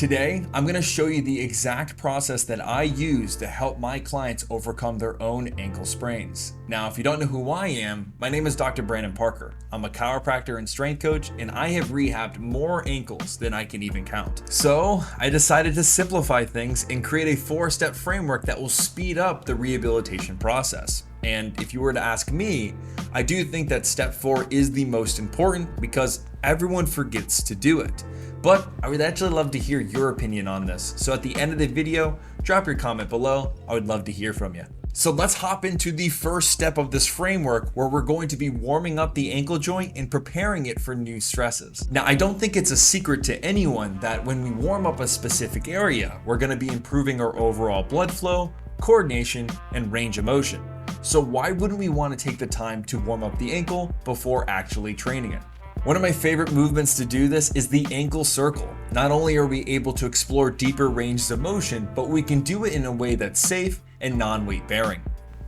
Today, I'm going to show you the exact process that I use to help my clients overcome their own ankle sprains. Now, if you don't know who I am, my name is Dr. Brandon Parker. I'm a chiropractor and strength coach, and I have rehabbed more ankles than I can even count. So I decided to simplify things and create a 4-step framework that will speed up the rehabilitation process. And if you were to ask me, I do think that step 4 is the most important because everyone forgets to do it. But I would actually love to hear your opinion on this. So at the end of the video, drop your comment below. I would love to hear from you. So let's hop into the first step of this framework where we're going to be warming up the ankle joint and preparing it for new stresses. Now, I don't think it's a secret to anyone that when we warm up a specific area, we're going to be improving our overall blood flow, coordination, and range of motion. So why wouldn't we want to take the time to warm up the ankle before actually training it? One of my favorite movements to do this is the ankle circle. Not only are we able to explore deeper ranges of motion, but we can do it in a way that's safe and non-weight bearing.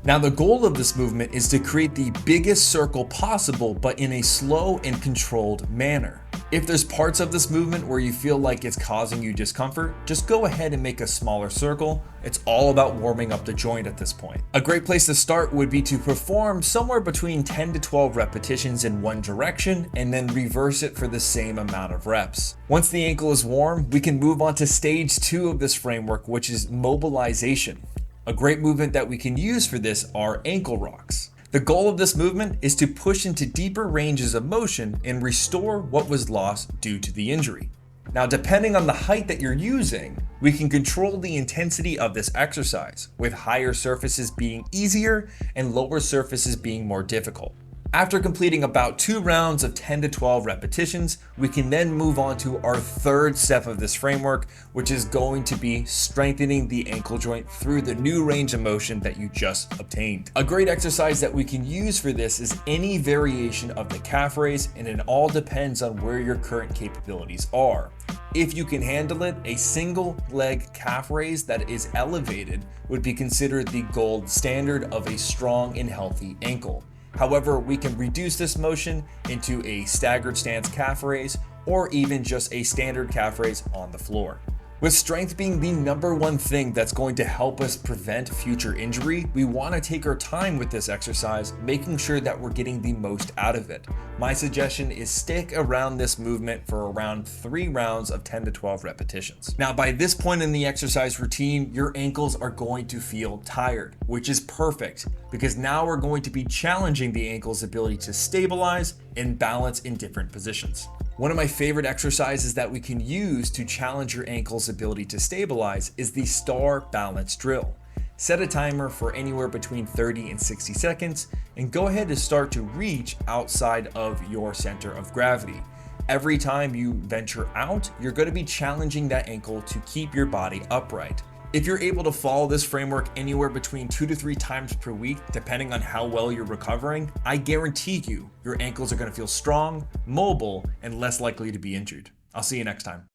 Now, the goal of this movement is to create the biggest circle possible, but in a slow and controlled manner. If there's parts of this movement where you feel like it's causing you discomfort, just go ahead and make a smaller circle. It's all about warming up the joint at this point. A great place to start would be to perform somewhere between 10 to 12 repetitions in one direction and then reverse it for the same amount of reps. Once the ankle is warm, we can move on to stage 2 of this framework, which is mobilization. A great movement that we can use for this are ankle rocks. The goal of this movement is to push into deeper ranges of motion and restore what was lost due to the injury. Now, depending on the height that you're using, we can control the intensity of this exercise, with higher surfaces being easier and lower surfaces being more difficult. After completing about 2 rounds of 10 to 12 repetitions, we can then move on to our third step of this framework, which is going to be strengthening the ankle joint through the new range of motion that you just obtained. A great exercise that we can use for this is any variation of the calf raise, and it all depends on where your current capabilities are. If you can handle it, a single leg calf raise that is elevated would be considered the gold standard of a strong and healthy ankle. However, we can reduce this motion into a staggered stance calf raise or even just a standard calf raise on the floor. With strength being the number one thing that's going to help us prevent future injury, we want to take our time with this exercise, making sure that we're getting the most out of it. My suggestion is stick around this movement for around 3 rounds of 10 to 12 repetitions. Now, by this point in the exercise routine, your ankles are going to feel tired, which is perfect because now we're going to be challenging the ankle's ability to stabilize and balance in different positions. One of my favorite exercises that we can use to challenge your ankle's ability to stabilize is the star balance drill. Set a timer for anywhere between 30 and 60 seconds and go ahead and start to reach outside of your center of gravity. Every time you venture out, you're going to be challenging that ankle to keep your body upright. If you're able to follow this framework anywhere between 2 to 3 times per week, depending on how well you're recovering, I guarantee you, your ankles are going to feel strong, mobile, and less likely to be injured. I'll see you next time.